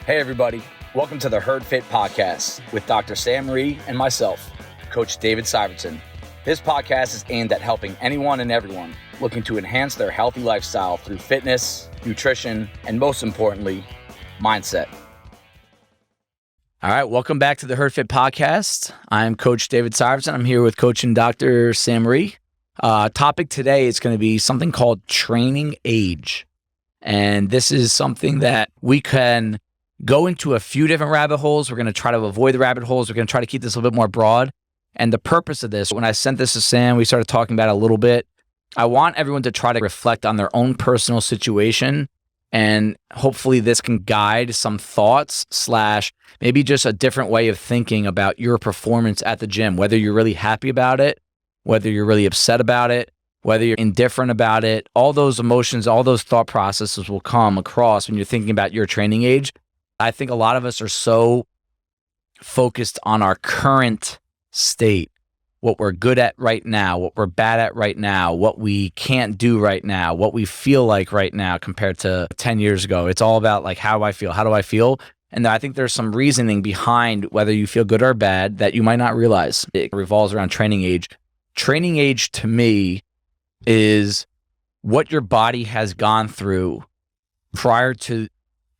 Hey everybody, welcome to the Herd Fit Podcast with Dr. Sam Rhee and myself, Coach David Syvertsen. This podcast is aimed at helping anyone and everyone looking to enhance their healthy lifestyle through fitness, nutrition, and most importantly, mindset. All right, welcome back to the Herd Fit Podcast. I'm Coach David Syvertsen. I'm here with Coach and Dr. Sam Rhee. Topic today is going to be something called training age. And this is something that we can go into a few different rabbit holes. We're going to try to avoid the rabbit holes. We're going to try to keep this a little bit more broad. And the purpose of this, when I sent this to Sam, we started talking about it a little bit. I want everyone to try to reflect on their own personal situation. And hopefully this can guide some thoughts / maybe just a different way of thinking about your performance at the gym, whether you're really happy about it, whether you're really upset about it, whether you're indifferent about it. All those emotions, all those thought processes will come across when you're thinking about your training age. I think a lot of us are so focused on our current state, what we're good at right now, what we're bad at right now, what we can't do right now, what we feel like right now compared to 10 years ago. It's all about like, how do I feel? How do I feel? And I think there's some reasoning behind whether you feel good or bad that you might not realize. It revolves around training age. Training age to me is what your body has gone through prior to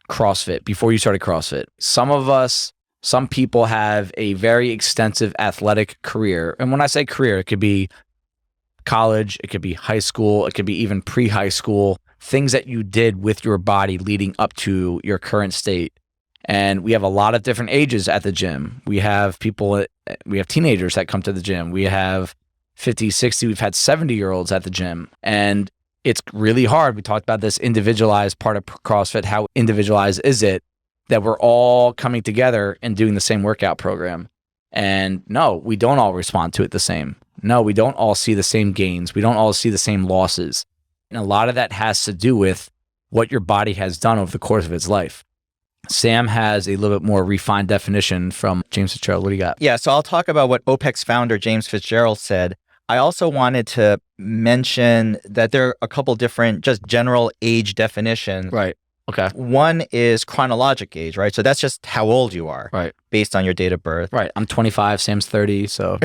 CrossFit, before you started CrossFit. Some people have a very extensive athletic career. And when I say career, it could be college, it could be high school, it could be even pre-high school, things that you did with your body leading up to your current state. And we have a lot of different ages at the gym. We have teenagers that come to the gym. We have 50, 60, we've had 70-year-olds at the gym. And it's really hard. We talked about this individualized part of CrossFit. How individualized is it that we're all coming together and doing the same workout program? And no, we don't all respond to it the same. No, we don't all see the same gains. We don't all see the same losses. And a lot of that has to do with what your body has done over the course of its life. Sam has a little bit more refined definition from James Fitzgerald. What do you got? Yeah, so I'll talk about what OPEC's founder, James Fitzgerald, said. I also wanted to mention that there are a couple different just general age definitions. Right. Okay. One is chronological age, right? So that's just how old you are, right, based on your date of birth. Right. I'm 25, Sam's 30, so.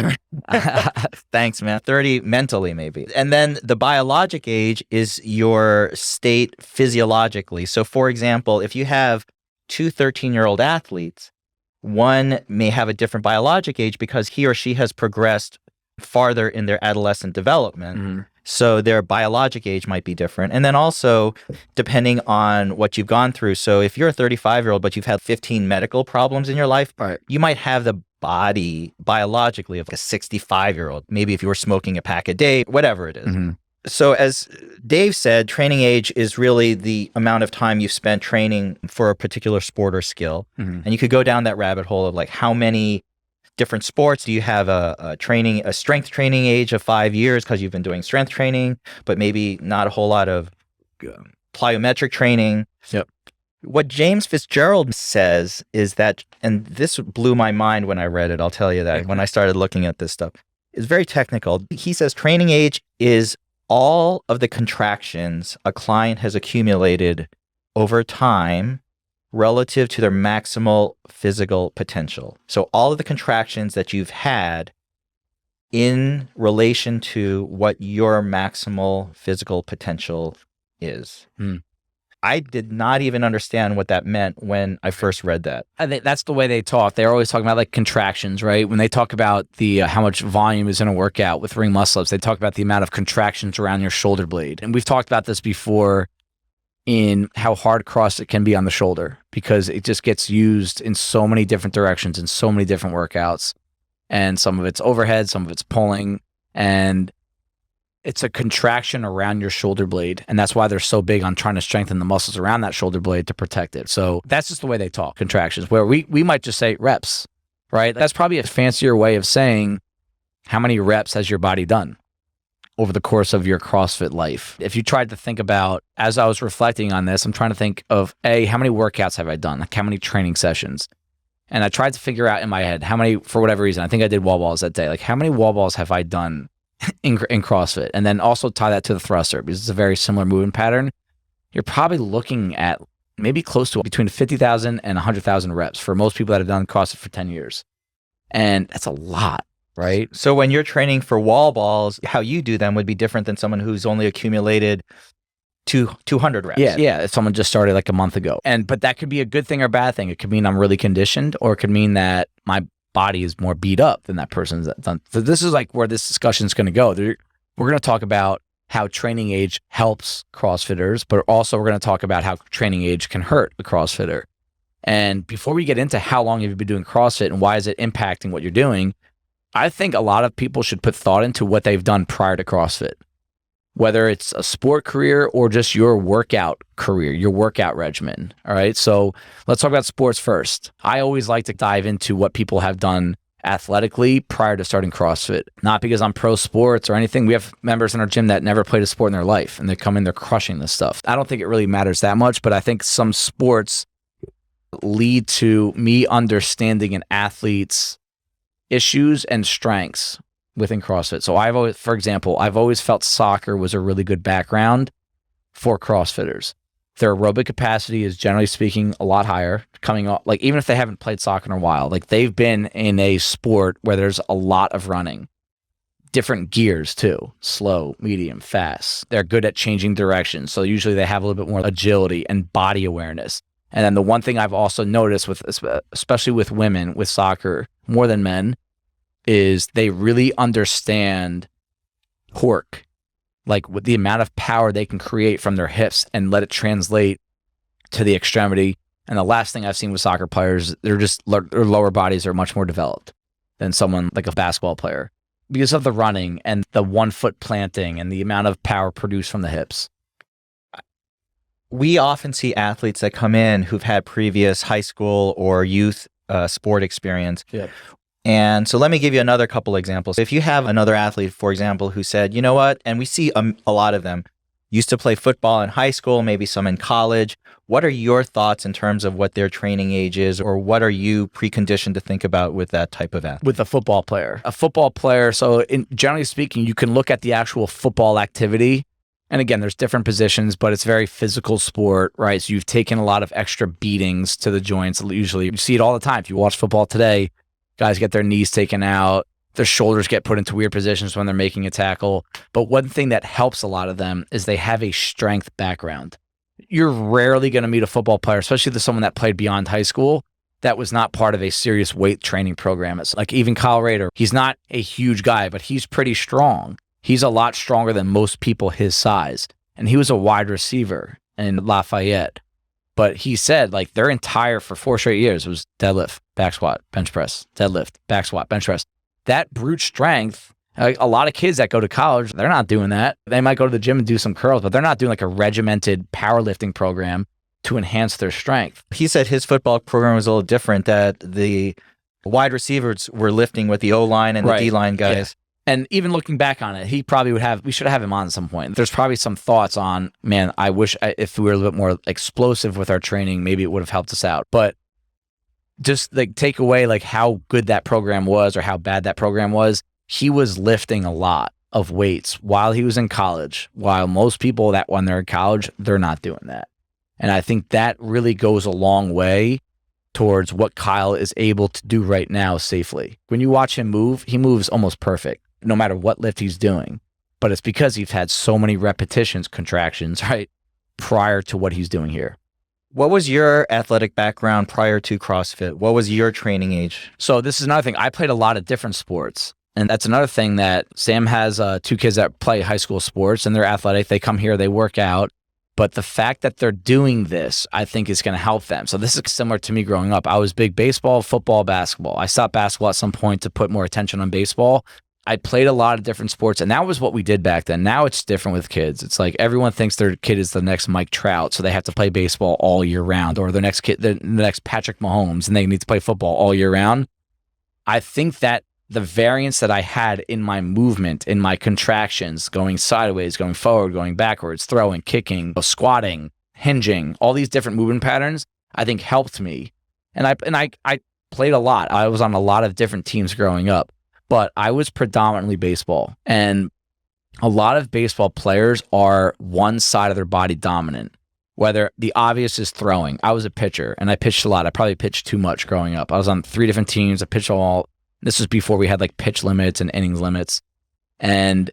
Thanks, man. 30 mentally, maybe. And then the biologic age is your state physiologically. So for example, if you have two 13-year-old athletes, one may have a different biologic age because he or she has progressed farther in their adolescent development. Mm-hmm. So their biologic age might be different. And then also, depending on what you've gone through. So if you're a 35-year-old, but you've had 15 medical problems in your life, right, you might have the body biologically of a 65-year-old. Maybe if you were smoking a pack a day, whatever it is. Mm-hmm. So as Dave said, training age is really the amount of time you've spent training for a particular sport or skill. Mm-hmm. And you could go down that rabbit hole of like, how many different sports do you have a strength training age of 5 years because you've been doing strength training, but maybe not a whole lot of plyometric training. Yep. What James Fitzgerald says is that, and this blew my mind when I read it, I'll tell you that, mm-hmm, when I started looking at this stuff, it's very technical. He says training age is all of the contractions a client has accumulated over time relative to their maximal physical potential. So all of the contractions that you've had in relation to what your maximal physical potential is. Mm. I did not even understand what that meant when I first read that. I think that's the way they talk. They're always talking about like contractions, right? When they talk about the how much volume is in a workout with ring muscle ups, they talk about the amount of contractions around your shoulder blade. And we've talked about this before in how hard CrossFit can be on the shoulder because it just gets used in so many different directions in so many different workouts. And some of it's overhead, some of it's pulling, and it's a contraction around your shoulder blade. And that's why they're so big on trying to strengthen the muscles around that shoulder blade to protect it. So that's just the way they talk, contractions, where we might just say reps, right? That's probably a fancier way of saying how many reps has your body done over the course of your CrossFit life. If you tried to think about, as I was reflecting on this, I'm trying to think of, how many workouts have I done? Like how many training sessions? And I tried to figure out in my head how many, for whatever reason, I think I did wall balls that day. Like how many wall balls have I done in CrossFit? And then also tie that to the thruster because it's a very similar movement pattern. You're probably looking at maybe close to between 50,000 and 100,000 reps for most people that have done CrossFit for 10 years. And that's a lot, right? So when you're training for wall balls, how you do them would be different than someone who's only accumulated 200 reps. Yeah. If someone just started like a month ago. But that could be a good thing or bad thing. It could mean I'm really conditioned, or it could mean that my body is more beat up than that person's done. So this is like where this discussion is going to go. We're going to talk about how training age helps CrossFitters, but also we're going to talk about how training age can hurt a CrossFitter. And before we get into how long have you been doing CrossFit and why is it impacting what you're doing, I think a lot of people should put thought into what they've done prior to CrossFit, whether it's a sport career or just your workout career, your workout regimen. All right. So let's talk about sports first. I always like to dive into what people have done athletically prior to starting CrossFit, not because I'm pro sports or anything. We have members in our gym that never played a sport in their life and they come in, they're crushing this stuff. I don't think it really matters that much, but I think some sports lead to me understanding an athlete's issues and strengths within CrossFit. So for example, I've always felt soccer was a really good background for CrossFitters. Their aerobic capacity is, generally speaking, a lot higher coming off, like even if they haven't played soccer in a while, like they've been in a sport where there's a lot of running, different gears too, slow, medium, fast. They're good at changing directions. So usually they have a little bit more agility and body awareness. And then the one thing I've also noticed with, especially with women with soccer more than men, is they really understand torque, like with the amount of power they can create from their hips and let it translate to the extremity. And the last thing I've seen with soccer players, their lower bodies are much more developed than someone like a basketball player because of the running and the 1 foot planting and the amount of power produced from the hips. We often see athletes that come in who've had previous high school or youth sport experience. Yeah. And so let me give you another couple examples. If you have another athlete, for example, who said, you know what, and we see a lot of them, used to play football in high school, maybe some in college. What are your thoughts in terms of what their training age is, or what are you preconditioned to think about with that type of athlete? With a football player, so generally speaking, you can look at the actual football activity. And again, there's different positions, but it's very physical sport, right? So you've taken a lot of extra beatings to the joints. Usually you see it all the time. If you watch football today, guys get their knees taken out, their shoulders get put into weird positions when they're making a tackle. But one thing that helps a lot of them is they have a strength background. You're rarely going to meet a football player, especially someone that played beyond high school, that was not part of a serious weight training program. It's like even Kyle Rader, he's not a huge guy, but he's pretty strong. He's a lot stronger than most people his size. And he was a wide receiver in Lafayette. But he said like their entire, for 4 straight years, was deadlift, back squat, bench press, deadlift, back squat, bench press. That brute strength, like a lot of kids that go to college, they're not doing that. They might go to the gym and do some curls, but they're not doing like a regimented powerlifting program to enhance their strength. He said his football program was a little different, that the wide receivers were lifting with the O-line and the D-line guys. Yeah. And even looking back on it, we should have him on at some point. There's probably some thoughts on, man, I wish if we were a little bit more explosive with our training, maybe it would have helped us out. But just like take away like how good that program was or how bad that program was, he was lifting a lot of weights while he was in college, while most people that when they're in college, they're not doing that. And I think that really goes a long way towards what Kyle is able to do right now safely. When you watch him move, he moves almost perfect, no matter what lift he's doing. But it's because he's had so many repetitions, contractions, right, prior to what he's doing here. What was your athletic background prior to CrossFit? What was your training age? So this is another thing. I played a lot of different sports. And that's another thing that Sam has 2 kids that play high school sports and they're athletic. They come here, they work out. But the fact that they're doing this, I think is going to help them. So this is similar to me growing up. I was big baseball, football, basketball. I stopped basketball at some point to put more attention on baseball. I played a lot of different sports, and that was what we did back then. Now it's different with kids. It's like everyone thinks their kid is the next Mike Trout, so they have to play baseball all year round, or the next Patrick Mahomes, and they need to play football all year round. I think that the variance that I had in my movement, in my contractions, going sideways, going forward, going backwards, throwing, kicking, squatting, hinging, all these different movement patterns, I think helped me. And I played a lot. I was on a lot of different teams growing up, but I was predominantly baseball. And a lot of baseball players are one side of their body dominant. Whether the obvious is throwing. I was a pitcher and I pitched a lot. I probably pitched too much growing up. I was on 3 different teams. I pitched all. This was before we had like pitch limits and innings limits. And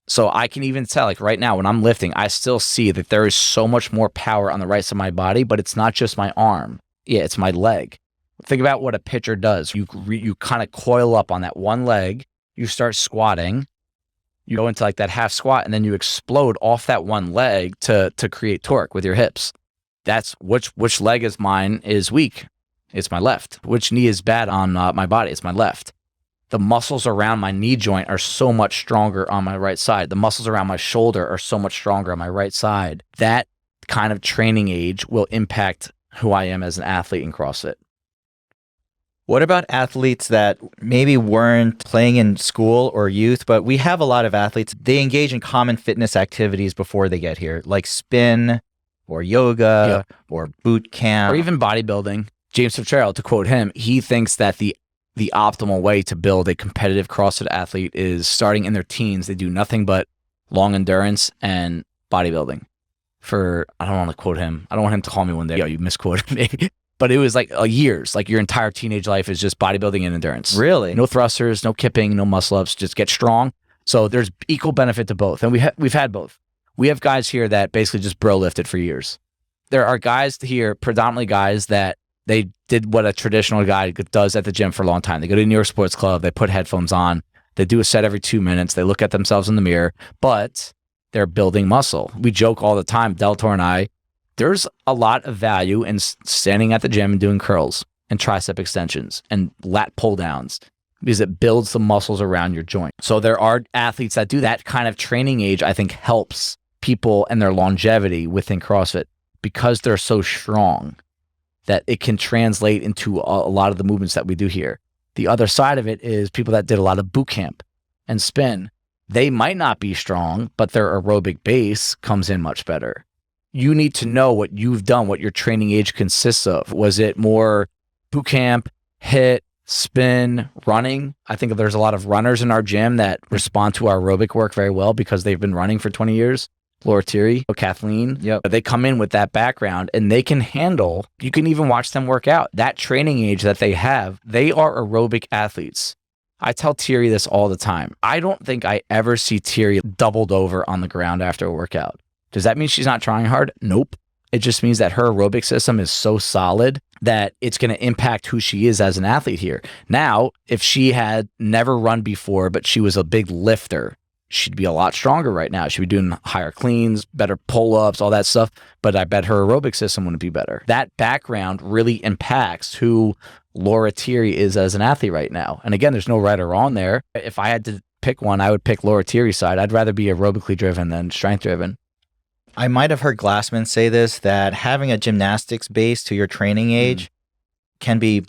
so I can even tell, like right now when I'm lifting, I still see that there is so much more power on the right side of my body, but it's not just my arm. Yeah, it's my leg. Think about what a pitcher does. You kind of coil up on that one leg. You start squatting. You go into like that half squat, and then you explode off that one leg to create torque with your hips. That's which leg is mine is weak. It's my left. Which knee is bad on my body? It's my left. The muscles around my knee joint are so much stronger on my right side. The muscles around my shoulder are so much stronger on my right side. That kind of training age will impact who I am as an athlete in CrossFit. What about athletes that maybe weren't playing in school or youth, but we have a lot of athletes, they engage in common fitness activities before they get here, like spin or yoga or boot camp. Or even bodybuilding. James Fitzgerald, to quote him, he thinks that the optimal way to build a competitive CrossFit athlete is starting in their teens. They do nothing but long endurance and bodybuilding. I don't want to quote him. I don't want him to call me one day, yo, you misquoted me. But it was like years, like your entire teenage life is just bodybuilding and endurance. Really? No thrusters, no kipping, no muscle ups, just get strong. So there's equal benefit to both. And we've had both. We have guys here that basically just bro lifted for years. There are guys here, predominantly guys that they did what a traditional guy does at the gym for a long time. They go to New York Sports Club, they put headphones on, they do a set every 2 minutes, they look at themselves in the mirror, but they're building muscle. We joke all the time, Deltor and I, there's a lot of value in standing at the gym and doing curls and tricep extensions and lat pull downs because it builds the muscles around your joint. So there are athletes that do that kind of training age, I think helps people and their longevity within CrossFit because they're so strong that it can translate into a lot of the movements that we do here. The other side of it is people that did a lot of boot camp and spin. They might not be strong, but their aerobic base comes in much better. You need to know what you've done, what your training age consists of. Was it more boot camp, HIIT, spin, running? I think there's a lot of runners in our gym that respond to our aerobic work very well because they've been running for 20 years. Laura Thierry, Kathleen, they come in with that background and they can handle, you can even watch them work out. That training age that they have, they are aerobic athletes. I tell Thierry this all the time. I don't think I ever see Thierry doubled over on the ground after a workout. Does that mean she's not trying hard? Nope. It just means that her aerobic system is so solid that it's going to impact who she is as an athlete here. Now, if she had never run before, but she was a big lifter, she'd be a lot stronger right now. She'd be doing higher cleans, better pull-ups, all that stuff. But I bet her aerobic system wouldn't be better. That background really impacts who Laura Thierry is as an athlete right now. And again, there's no right or wrong there. If I had to pick one, I would pick Laura Thierry's side. I'd rather be aerobically driven than strength driven. I might have heard Glassman say this, that having a gymnastics base to your training age can be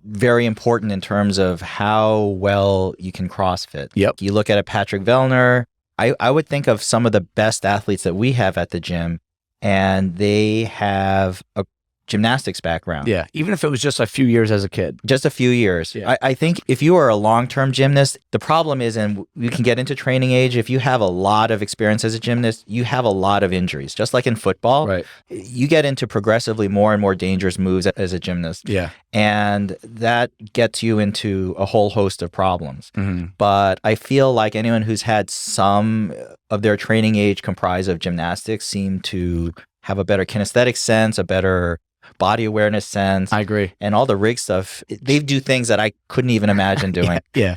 very important in terms of how well you can CrossFit. Yep. You look at a Patrick Vellner, I would think of some of the best athletes that we have at the gym, and they have a gymnastics background. Yeah, even if it was just a few years as a kid. Just a few years. Yeah. I think if you are a long-term gymnast, the problem is, and we can get into training age, if you have a lot of experience as a gymnast, you have a lot of injuries. Just like in football, right? You get into progressively more and more dangerous moves as a gymnast. Yeah. And that gets you into a whole host of problems. Mm-hmm. But I feel like anyone who's had some of their training age comprised of gymnastics seem to have a better kinesthetic sense, a better body awareness sense. I agree. And all the rig stuff, they do things that I couldn't even imagine doing. Yeah.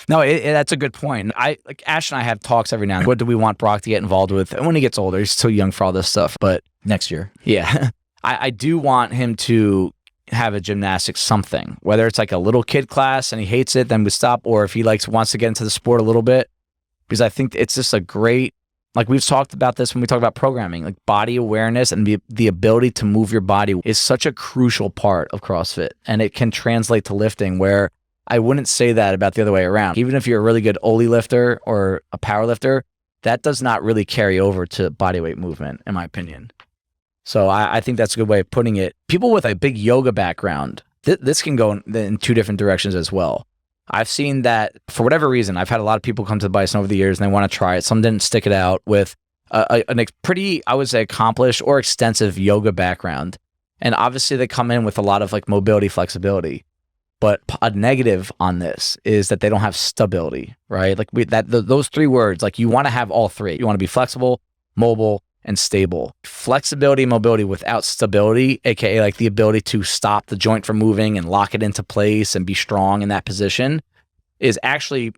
No, that's a good point. Like Ash and I have talks every now and then. What do we want Brock to get involved with? And when he gets older, he's still young for all this stuff. But next year. Yeah. I do want him to have a gymnastics something, whether it's like a little kid class and he hates it, then we stop. Or if he wants to get into the sport a little bit, because I think it's just a great, like we've talked about this when we talk about programming, like body awareness and the ability to move your body is such a crucial part of CrossFit. And it can translate to lifting, where I wouldn't say that about the other way around. Even if you're a really good Oli lifter or a power lifter, that does not really carry over to bodyweight movement, in my opinion. So I think that's a good way of putting it. People with a big yoga background, this can go in two different directions as well. I've seen that for whatever reason, I've had a lot of people come to the Bison over the years and they want to try it. Some didn't stick it out with pretty, I would say, accomplished or extensive yoga background. And obviously they come in with a lot of like mobility, flexibility. But a negative on this is that they don't have stability, right? Like those three words, like you want to have all three. You want to be flexible, mobile, and stable. Flexibility and mobility without stability, aka like the ability to stop the joint from moving and lock it into place and be strong in that position, is actually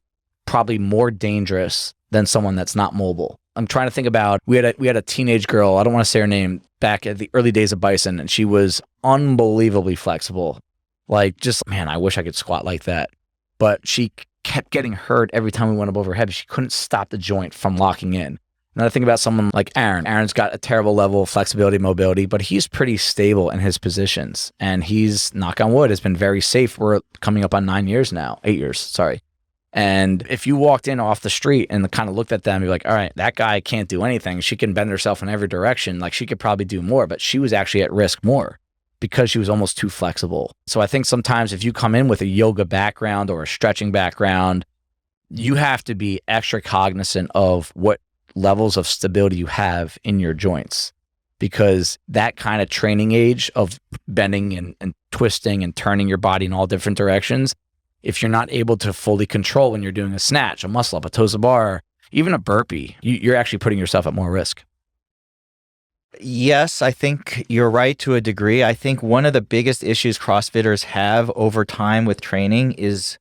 probably more dangerous than someone that's not mobile. I'm trying to think about, we had a teenage girl, I don't want to say her name, back at the early days of Bison, and she was unbelievably flexible. Like, just, man, I wish I could squat like that. But she kept getting hurt every time we went above her head. She couldn't stop the joint from locking in. Another thing about someone like Aaron. Aaron's got a terrible level of flexibility, mobility, but he's pretty stable in his positions. And he's, knock on wood, has been very safe. We're coming up on 8 years, sorry. And if you walked in off the street and kind of looked at them, you're like, all right, that guy can't do anything. She can bend herself in every direction. Like, she could probably do more, but she was actually at risk more because she was almost too flexible. So I think sometimes if you come in with a yoga background or a stretching background, you have to be extra cognizant of what levels of stability you have in your joints, because that kind of training age of bending and twisting and turning your body in all different directions, if you're not able to fully control when you're doing a snatch, a muscle up, a toes to bar, even a burpee, you're actually putting yourself at more risk. Yes, I think you're right to a degree. I think one of the biggest issues CrossFitters have over time with training is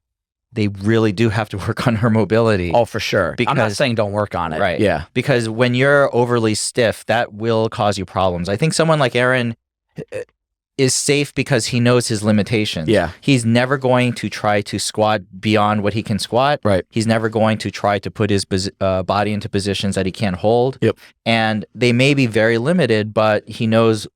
they really do have to work on her mobility. Oh, for sure. I'm not saying don't work on it. Right. Yeah. Because when you're overly stiff, that will cause you problems. I think someone like Aaron is safe because he knows his limitations. Yeah. He's never going to try to squat beyond what he can squat. Right. He's never going to try to put his body into positions that he can't hold. Yep. And they may be very limited, but he knows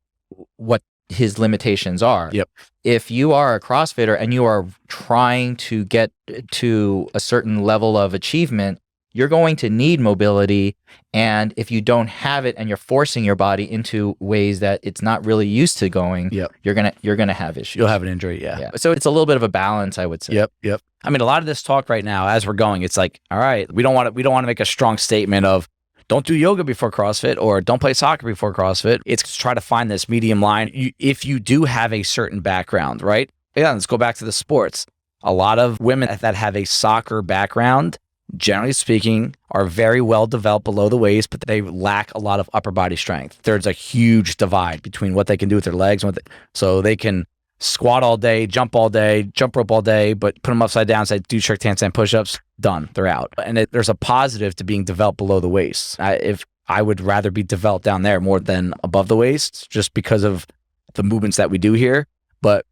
what his limitations are. Yep. If you are a CrossFitter and you are trying to get to a certain level of achievement, you're going to need mobility. And if you don't have it and you're forcing your body into ways that it's not really used to going, Yep. you're gonna have issues. You'll have an injury, yeah. So it's a little bit of a balance, I would say. Yep. I mean, a lot of this talk right now, as we're going, it's like, all right, we don't want to make a strong statement of don't do yoga before CrossFit or don't play soccer before CrossFit. It's to try to find this medium line. If you do have a certain background, right? Yeah, let's go back to the sports. A lot of women that have a soccer background, generally speaking, are very well developed below the waist, but they lack a lot of upper body strength. There's a huge divide between what they can do with their legs and so they can squat all day, jump rope all day, but put them upside down, say, do strict handstand push-ups, done, they're out. And there's a positive to being developed below the waist. If I would rather be developed down there more than above the waist, just because of the movements that we do here. But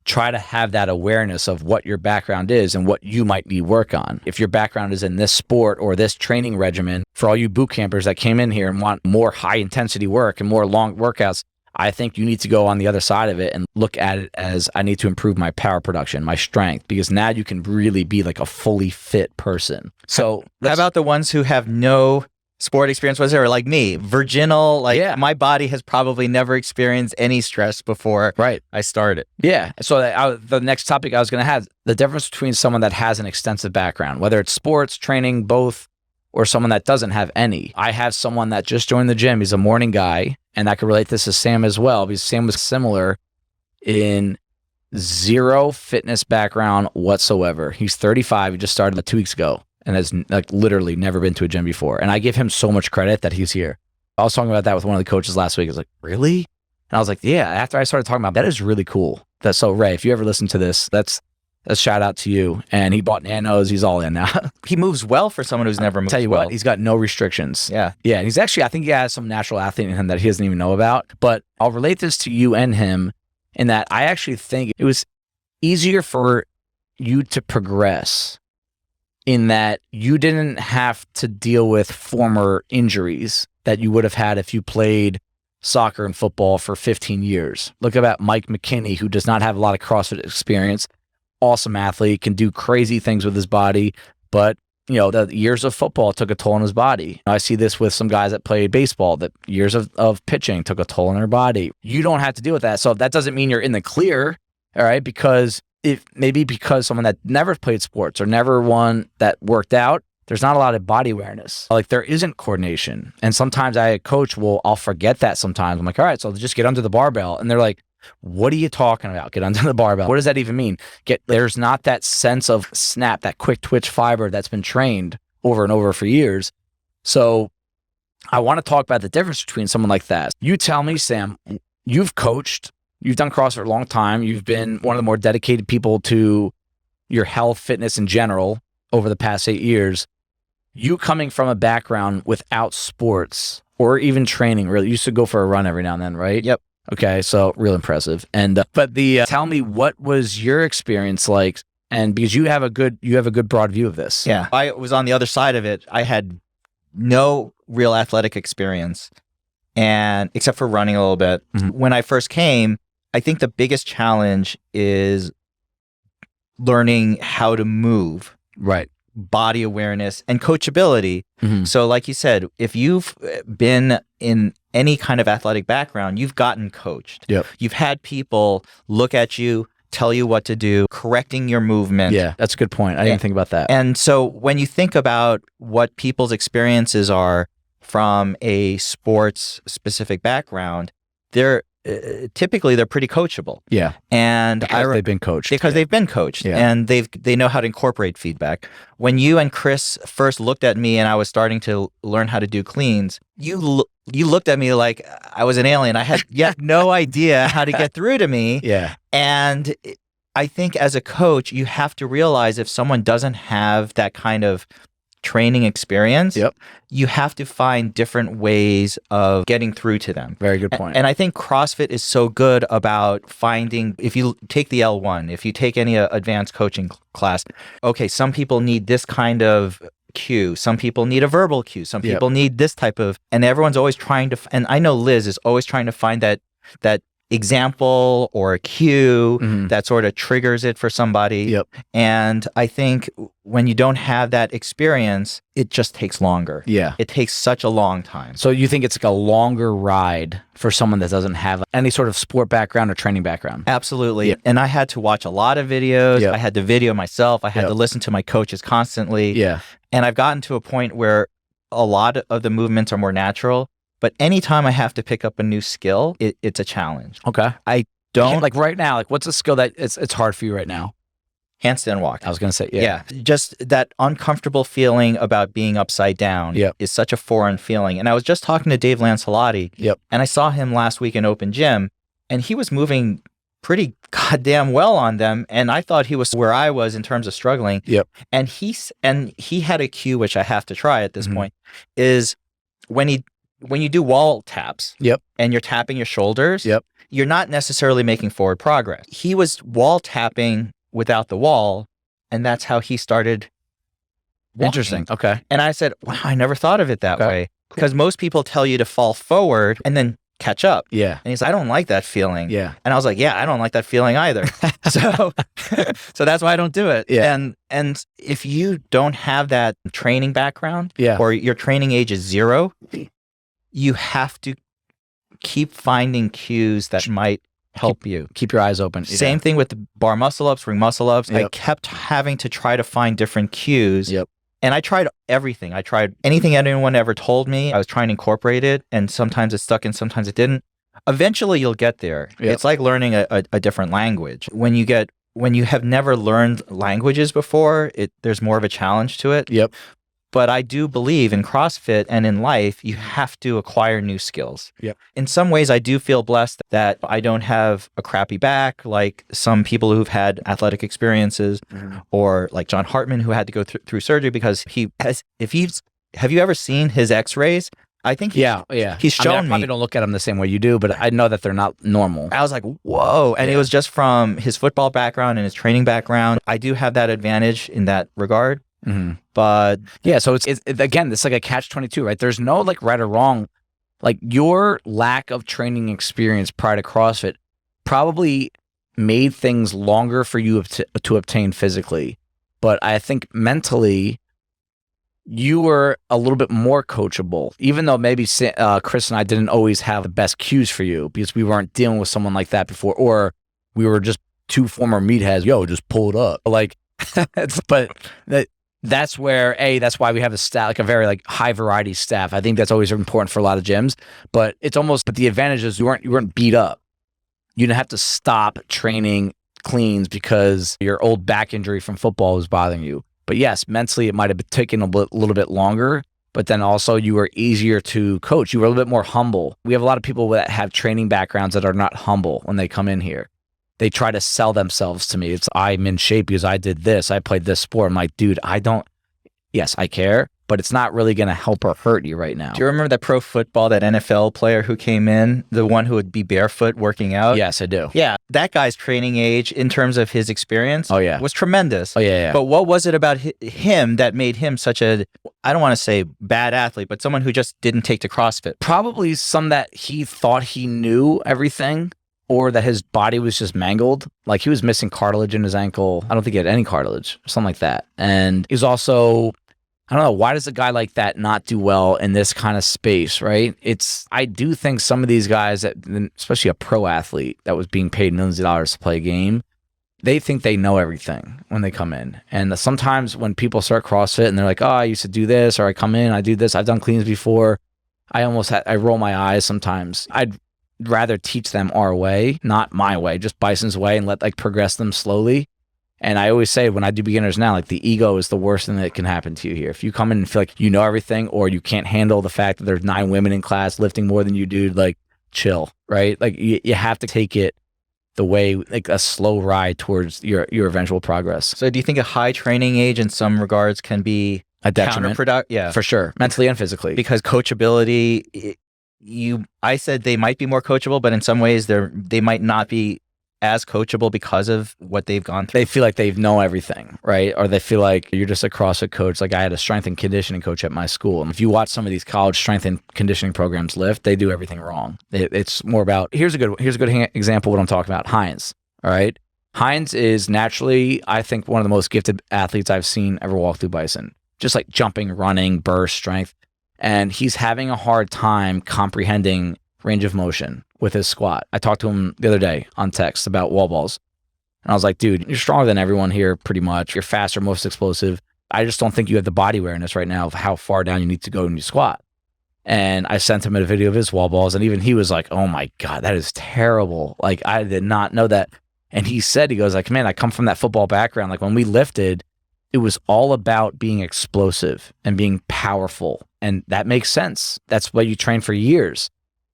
try to have that awareness of what your background is and what you might need work on. If your background is in this sport or this training regimen, for all you boot campers that came in here and want more high intensity work and more long workouts, I think you need to go on the other side of it and look at it as, I need to improve my power production, my strength, because now you can really be like a fully fit person. So how about the ones who have no sport experience whatsoever, like me, virginal, my body has probably never experienced any stress before I started. Yeah. So the next topic I was going to have, the difference between someone that has an extensive background, whether it's sports, training, both, or someone that doesn't have any. I have someone that just joined the gym. He's a morning guy, and I could relate this to Sam as well, because Sam was similar in zero fitness background whatsoever. He's 35. He just started 2 weeks ago and has like literally never been to a gym before. And I give him so much credit that he's here. I was talking about that with one of the coaches last week. I was like, really? And I was like, yeah. After I started talking about that, is really cool. So Rhee, if you ever listen to this, that's a shout out to you. And he bought nanos. He's all in now. He moves well for someone who's never moved. Tell you what, he's got no restrictions. Yeah. Yeah. And he's actually, I think he has some natural athlete in him that he doesn't even know about. But I'll relate this to you and him in that I actually think it was easier for you to progress in that you didn't have to deal with former injuries that you would have had if you played soccer and football for 15 years. Look about Mike McKinney, who does not have a lot of CrossFit experience. Awesome athlete, can do crazy things with his body, but the years of football took a toll on his body. I see this with some guys that played baseball, that years of pitching took a toll on their body. You don't have to deal with that. So that doesn't mean you're in the clear, all right? Because someone that never played sports or never one that worked out, there's not a lot of body awareness. Like there isn't coordination. And sometimes I'll forget that sometimes. I'm like, all right, so just get under the barbell. And they're like, what are you talking about? Get under the barbell. What does that even mean? There's not that sense of snap, that quick twitch fiber that's been trained over and over for years. So I want to talk about the difference between someone like that. You tell me, Sam, you've coached, you've done CrossFit for a long time. You've been one of the more dedicated people to your health, fitness in general over the past 8 years. You coming from a background without sports or even training, really, you used to go for a run every now and then, right? Yep. Okay, so real impressive. And tell me, what was your experience like? And because you have a good broad view of this. Yeah, I was on the other side of it. I had no real athletic experience, and except for running a little bit. When I first came, I think the biggest challenge is learning how to move. Right. Body awareness and coachability. So like you said, if you've been in any kind of athletic background, you've gotten coached. Yep. You've had people look at you, tell you what to do, correcting your movement. Yeah, that's a good point. I didn't think about that. And so when you think about what people's experiences are from a sports specific background, they're typically pretty coachable. Yeah. And they've been coached. Because they've been coached, and they know how to incorporate feedback. When you and Chris first looked at me and I was starting to learn how to do cleans, you looked at me like I was an alien. I had no idea how to get through to me. Yeah. And I think as a coach, you have to realize if someone doesn't have that kind of training experience, you have to find different ways of getting through to them. Very good point. And I think CrossFit is so good about finding, if you take the L1, if you take any advanced coaching class, okay, some people need this kind of cue. Some people need a verbal cue. Some people need this type of, and everyone's always trying to, and I know Liz is always trying to find that example or a cue that sort of triggers it for somebody. And I think when you don't have that experience, it just takes longer. Yeah. It takes such a long time. So you think it's like a longer ride for someone that doesn't have any sort of sport background or training background? Absolutely. And I had to watch a lot of videos. I had to video myself. I had to listen to my coaches constantly. Yeah. And I've gotten to a point where a lot of the movements are more natural. But anytime I have to pick up a new skill, it's a challenge. Okay. I don't like right now. Like, what's a skill that it's hard for you right now? Handstand walk. I was gonna say, Just that uncomfortable feeling about being upside down is such a foreign feeling. And I was just talking to Dave Lancelotti. And I saw him last week in Open Gym, and he was moving pretty goddamn well on them. And I thought he was where I was in terms of struggling. And he had a cue, which I have to try at this point, is when you do wall taps and you're tapping your shoulders, you're not necessarily making forward progress. He was wall tapping without the wall, and that's how he started walking. Interesting. Okay. And I said, wow, I never thought of it that way. Because most people tell you to fall forward and then catch up. Yeah. And he's like, I don't like that feeling. Yeah. And I was like, yeah, I don't like that feeling either. so that's why I don't do it. Yeah. And if you don't have that training background or your training age is 0, you have to keep finding cues that might help you. Keep your eyes open. Same thing with the bar muscle ups, ring muscle ups. I kept having to try to find different cues. And I tried everything. I tried anything anyone ever told me. I was trying to incorporate it, and sometimes it stuck and sometimes it didn't. Eventually you'll get there. It's like learning a different language. When you have never learned languages before, there's more of a challenge to it. But I do believe in CrossFit and in life, you have to acquire new skills. In some ways, I do feel blessed that I don't have a crappy back like some people who've had athletic experiences, or like John Hartman, who had to go through surgery because have you ever seen his x-rays? I think he's shown me. I probably don't look at them the same way you do, but I know that they're not normal. I was like, whoa. And it was just from his football background and his training background. I do have that advantage in that regard. But so it's again, it's like a catch-22, right? There's no like right or wrong. Like your lack of training experience prior to CrossFit probably made things longer for you to obtain physically. But I think mentally, you were a little bit more coachable, even though maybe Chris and I didn't always have the best cues for you because we weren't dealing with someone like that before, or we were just two former meatheads. Yo, just pull it up. Like, but that That's where that's why we have a staff, like a very like high variety staff. I think that's always important for a lot of gyms, but but the advantage is you weren't beat up. You didn't have to stop training cleans because your old back injury from football was bothering you. But yes, mentally it might have taken a little bit longer, but then also you were easier to coach. You were a little bit more humble. We have a lot of people that have training backgrounds that are not humble when they come in here. They try to sell themselves to me. I'm in shape because I did this. I played this sport. I'm like, dude, yes, I care, but it's not really going to help or hurt you right now. Do you remember that pro football, that NFL player who came in, the one who would be barefoot working out? Yes, I do. Yeah, that guy's training age in terms of his experience was tremendous. Oh, yeah. But what was it about him that made him such a, I don't want to say bad athlete, but someone who just didn't take to CrossFit? Probably some that he thought he knew everything, or that his body was just mangled. Like he was missing cartilage in his ankle. I don't think he had any cartilage, something like that. And he's also, I don't know, why does a guy like that not do well in this kind of space, right? I do think some of these guys, especially a pro athlete that was being paid millions of dollars to play a game, they think they know everything when they come in. And sometimes when people start CrossFit and they're like, oh, I used to do this, or I come in, I do this, I've done cleans before, I roll my eyes sometimes. I'd rather teach them our way, not my way, just Bison's way, and progress them slowly. And I always say when I do beginners now, like the ego is the worst thing that can happen to you here. If you come in and feel like you know everything, or you can't handle the fact that there's 9 women in class lifting more than you do, like chill, right? Like you have to take it the way, like a slow ride towards your eventual progress. So do you think a high training age in some regards can be a detriment? Yeah, for sure, mentally and physically. Because coachability, I said they might be more coachable, but in some ways they might not be as coachable because of what they've gone through. They feel like they know everything, right? Or they feel like you're just a CrossFit coach. Like I had a strength and conditioning coach at my school. And if you watch some of these college strength and conditioning programs lift, they do everything wrong. It's more about, here's a good example of what I'm talking about. Hines, all right? Hines is naturally, I think, one of the most gifted athletes I've seen ever walk through Bison. Just like jumping, running, burst, strength. And he's having a hard time comprehending range of motion with his squat. I talked to him the other day on text about wall balls. And I was like, dude, you're stronger than everyone here pretty much. You're faster, most explosive. I just don't think you have the body awareness right now of how far down you need to go when you squat. And I sent him a video of his wall balls. And even he was like, oh my God, that is terrible. Like I did not know that. And he goes like, man, I come from that football background. Like when we lifted, it was all about being explosive and being powerful. And that makes sense. That's what you train for years.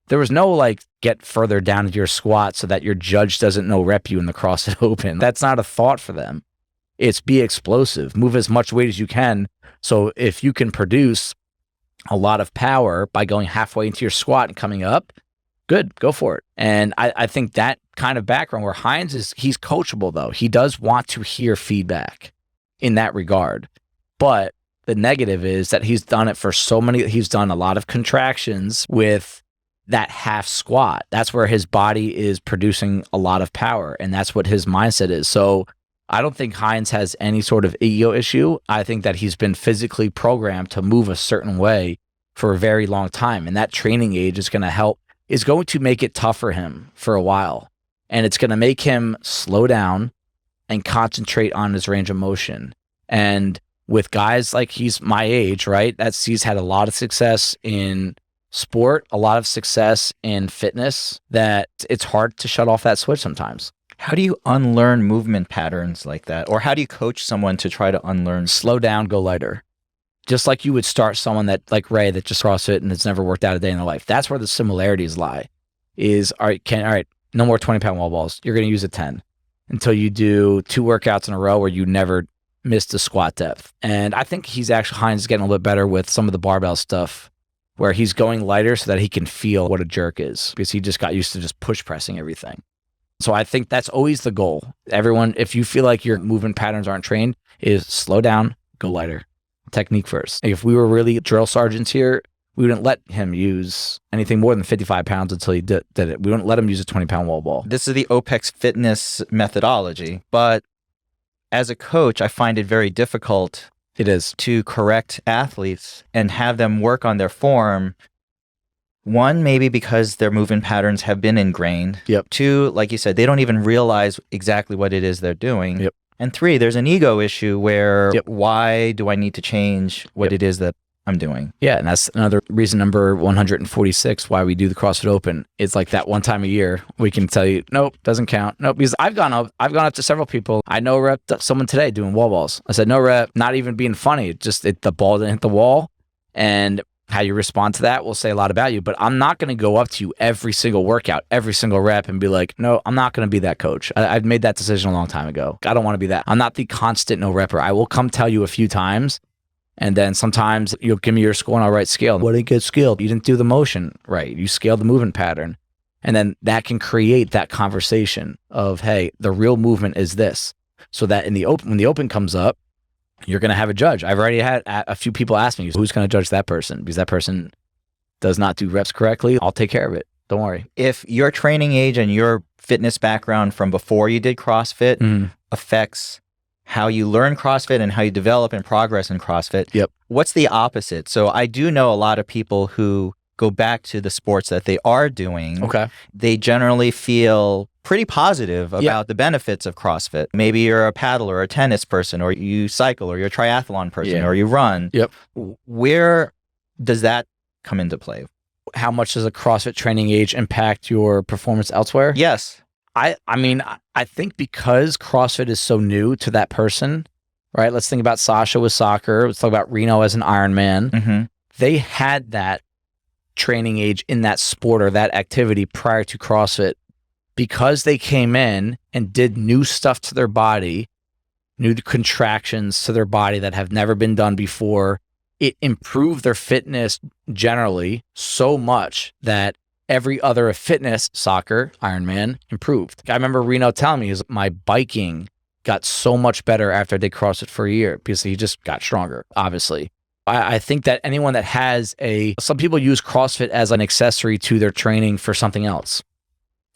There was no like get further down into your squat so that your judge doesn't no rep you in the CrossFit Open. That's not a thought for them. It's be explosive, move as much weight as you can. So if you can produce a lot of power by going halfway into your squat and coming up, good, go for it. And I think that kind of background where Hines he's coachable though. He does want to hear feedback in that regard. But the negative is that he's done it for he's done a lot of contractions with that half squat. That's where his body is producing a lot of power. And that's what his mindset is. So I don't think Hines has any sort of ego issue. I think that he's been physically programmed to move a certain way for a very long time. And that training age is going to make it tough for him for a while. And it's going to make him slow down and concentrate on his range of motion. And with guys like he's my age, right? He's had a lot of success in sport, a lot of success in fitness, that it's hard to shut off that switch sometimes. How do you unlearn movement patterns like that? Or how do you coach someone to try to unlearn? Slow down, go lighter. Just like you would start someone that like Rhee that just CrossFit and it's never worked out a day in their life. That's where the similarities lie. All right, no more 20-pound wall balls. You're going to use a 10 until you do 2 workouts in a row where you never missed the squat depth. And I think Hines is getting a little bit better with some of the barbell stuff, where he's going lighter so that he can feel what a jerk is, because he just got used to just push pressing everything. So I think that's always the goal. Everyone, if you feel like your movement patterns aren't trained, is slow down, go lighter. Technique first. If we were really drill sergeants here, we wouldn't let him use anything more than 55 pounds until he did it. We wouldn't let him use a 20-pound wall ball. This is the OPEX fitness methodology, but as a coach, I find it very difficult. It is. To correct athletes and have them work on their form. One, maybe because their movement patterns have been ingrained. Yep. 2, like you said, they don't even realize exactly what it is they're doing. Yep. And 3, there's an ego issue where Yep. why do I need to change what it is that I'm doing? Yeah, and that's another reason, number 146, why we do the CrossFit Open. It's like that one time a year we can tell you, nope, doesn't count. Nope, because I've gone up to several people. I no rep someone today doing wall balls. I said no rep, not even being funny, just the ball didn't hit the wall, and how you respond to that will say a lot about you. But I'm not going to go up to you every single workout, every single rep, and be like, no, I'm not going to be that coach. I've made that decision a long time ago. I don't want to be that. I'm not the constant no repper. I will come tell you a few times. And then sometimes you'll give me your score and I'll write scale. What didn't get scaled? You didn't do the motion right. You scaled the movement pattern. And then that can create that conversation of, hey, the real movement is this. So that in the open, when the open comes up, you're going to have a judge. I've already had a few people ask me, who's going to judge that person? Because that person does not do reps correctly. I'll take care of it. Don't worry. If your training age and your fitness background from before you did CrossFit affects how you learn CrossFit and how you develop and progress in CrossFit. Yep. What's the opposite? So I do know a lot of people who go back to the sports that they are doing. Okay. They generally feel pretty positive about the benefits of CrossFit. Maybe you're a paddler or a tennis person, or you cycle, or you're a triathlon person, or you run. Yep. Where does that come into play? How much does a CrossFit training age impact your performance elsewhere? Yes. I mean, I think because CrossFit is so new to that person, right? Let's think about Sasha with soccer. Let's talk about Reno as an Ironman. They had that training age in that sport or that activity prior to CrossFit because they came in and did new stuff to their body, new contractions to their body that have never been done before. It improved their fitness generally so much that every other fitness, soccer, Ironman, improved. I remember Reno telling me, my biking got so much better after I did CrossFit for a year because he just got stronger, obviously. I think that anyone that has some people use CrossFit as an accessory to their training for something else,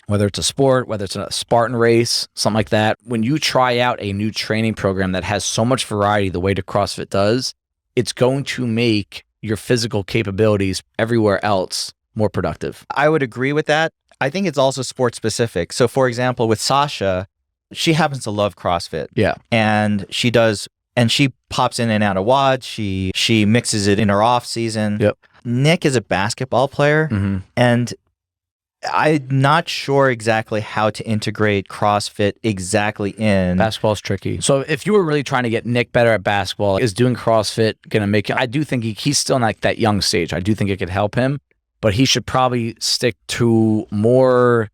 whether it's a sport, whether it's a Spartan race, something like that. When you try out a new training program that has so much variety the way that CrossFit does, it's going to make your physical capabilities everywhere else more productive. I would agree with that. I think it's also sport specific. So for example, with Sasha, she happens to love CrossFit. Yeah. And she pops in and out of WOD. She mixes it in her off season. Yep. Nick is a basketball player, and I'm not sure exactly how to integrate CrossFit exactly in. Basketball's tricky. So if you were really trying to get Nick better at basketball, is doing CrossFit going to make it? I do think he's still in like that young stage. I do think it could help him, but he should probably stick to more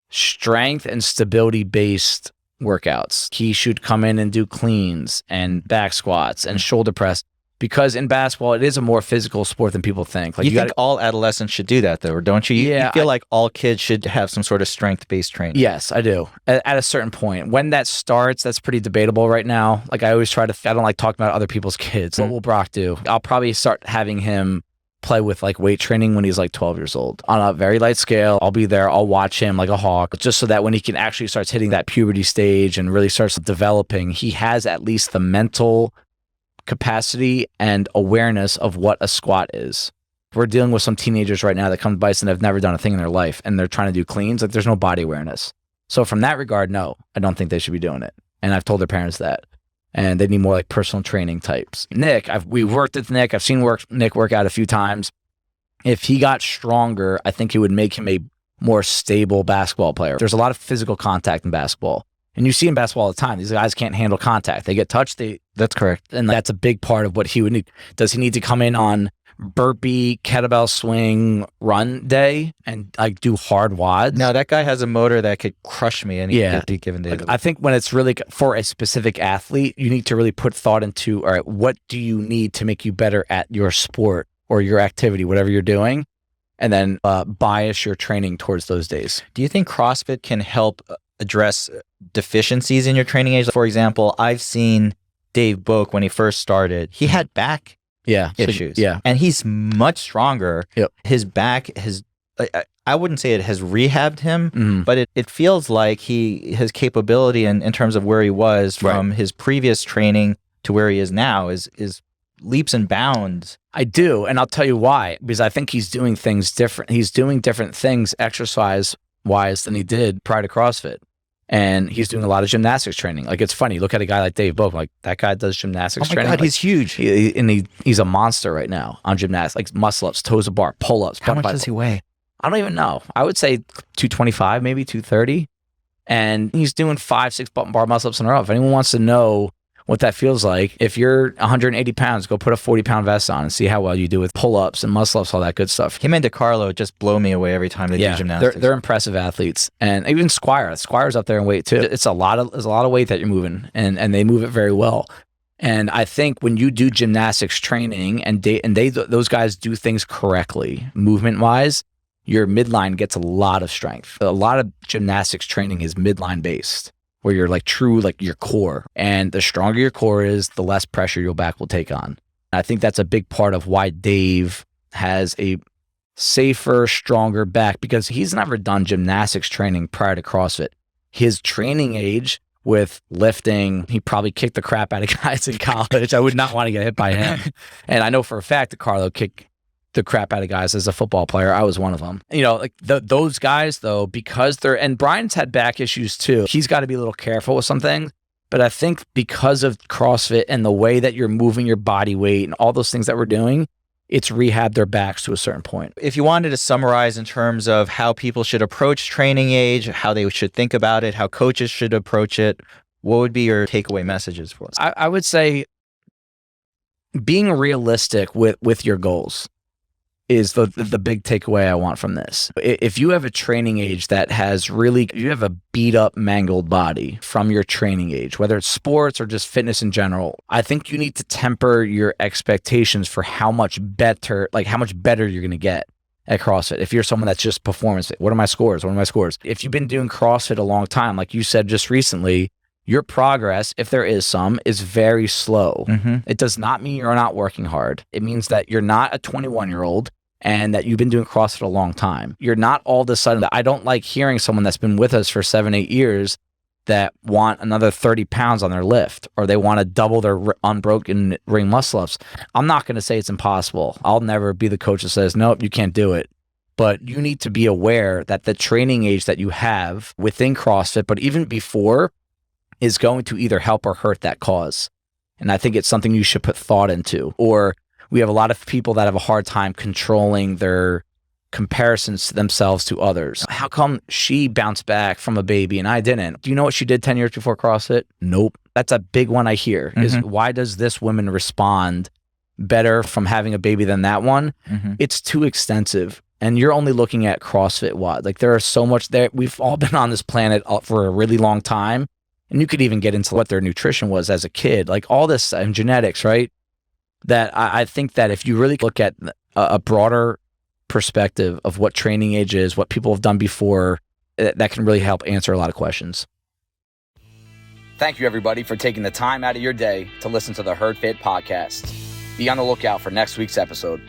strength and stability based workouts. He should come in and do cleans and back squats and shoulder press, because in basketball, it is a more physical sport than people think. Like you think all adolescents should do that, though, don't you? Yeah, you feel like all kids should have some sort of strength-based training. Yes, I do. At a certain point. When that starts, that's pretty debatable right now. Like I always I don't like talking about other people's kids. What will Brock do? I'll probably start having him play with like weight training when he's like 12 years old on a very light scale. I'll be there. I'll watch him like a hawk, just so that when he can actually starts hitting that puberty stage and really starts developing, he has at least the mental capacity and awareness of what a squat is. We're dealing with some teenagers right now that come to Bison and have never done a thing in their life, and they're trying to do cleans. Like there's no body awareness. So from that regard, no, I don't think they should be doing it. And I've told their parents that. And they need more like personal training types. Nick, we worked with Nick. I've seen Nick work out a few times. If he got stronger, I think it would make him a more stable basketball player. There's a lot of physical contact in basketball. And you see in basketball all the time, these guys can't handle contact. They get touched. That's correct. And that's a big part of what he would need. Does he need to come in on burpee, kettlebell swing, run day and like do hard WODs? No, that guy has a motor that could crush me any given day. Like, I think when it's really for a specific athlete, you need to really put thought into, all right, what do you need to make you better at your sport or your activity, whatever you're doing, and then bias your training towards those days. Do you think CrossFit can help address deficiencies in your training age? For example, I've seen Dave Bocek when he first started, he had back issues. And he's much stronger. Yep. His back has, I wouldn't say it has rehabbed him, but it feels like his capability in terms of where he was from his previous training to where he is now is leaps and bounds. I do. And I'll tell you why, because I think he's doing things different. He's doing different things exercise wise than he did prior to CrossFit. and he's doing a lot of gymnastics training. Like, it's funny. Look at a guy like Dave Bocek. Like, that guy does gymnastics training. Oh my God, like, he's huge. He's a monster right now on gymnastics, like muscle ups, toes to bar, pull ups. How much does he weigh? I don't even know. I would say 225, maybe 230. And he's doing 5-6 button bar muscle ups in a row. If anyone wants to know what that feels like, if you're 180 pounds, go put a 40-pound vest on and see how well you do with pull-ups and muscle-ups, all that good stuff. Him and DiCarlo just blow me away every time they do gymnastics. They're impressive athletes. And even Squire's up there in weight too. There's a lot of weight that you're moving, and they move it very well. And I think when you do gymnastics training and those guys do things correctly, movement-wise, your midline gets a lot of strength. A lot of gymnastics training is midline based, where you're like true, like your core. And the stronger your core is, the less pressure your back will take on. And I think that's a big part of why Dave has a safer, stronger back, because he's never done gymnastics training prior to CrossFit. His training age with lifting, he probably kicked the crap out of guys in college. I would not want to get hit by him. And I know for a fact that Carlo kicked the crap out of guys as a football player. I was one of them. You know, like those guys though, because and Brian's had back issues too. He's got to be a little careful with some things. But I think because of CrossFit and the way that you're moving your body weight and all those things that we're doing, it's rehabbed their backs to a certain point. If you wanted to summarize in terms of how people should approach training age, how they should think about it, how coaches should approach it, what would be your takeaway messages for us? I would say being realistic with your goals is the big takeaway I want from this. If you have a training age that you have a beat up, mangled body from your training age, whether it's sports or just fitness in general, I think you need to temper your expectations for how much better you're going to get at CrossFit. If you're someone that's just performance, what are my scores? If you've been doing CrossFit a long time, like you said just recently, your progress, if there is some, is very slow. Mm-hmm. It does not mean you're not working hard. It means that you're not a 21-year-old and that you've been doing CrossFit a long time. You're not all of a sudden, I don't like hearing someone that's been with us for 7-8 years that want another 30 pounds on their lift, or they want to double their unbroken ring muscle ups. I'm not going to say it's impossible. I'll never be the coach that says, nope, you can't do it. But you need to be aware that the training age that you have within CrossFit, but even before, is going to either help or hurt that cause. And I think it's something you should put thought into. Or we have a lot of people that have a hard time controlling their comparisons to themselves to others. How come she bounced back from a baby and I didn't? Do you know what she did 10 years before CrossFit? Nope. That's a big one I hear, is why does this woman respond better from having a baby than that one? Mm-hmm. It's too extensive. And you're only looking at CrossFit wide. Like, there are so much there. We've all been on this planet for a really long time. And you could even get into what their nutrition was as a kid, like all this and genetics, right? That I think that if you really look at a broader perspective of what training age is, what people have done before, that can really help answer a lot of questions. Thank you, everybody, for taking the time out of your day to listen to the Herd Fit podcast. Be on the lookout for next week's episode.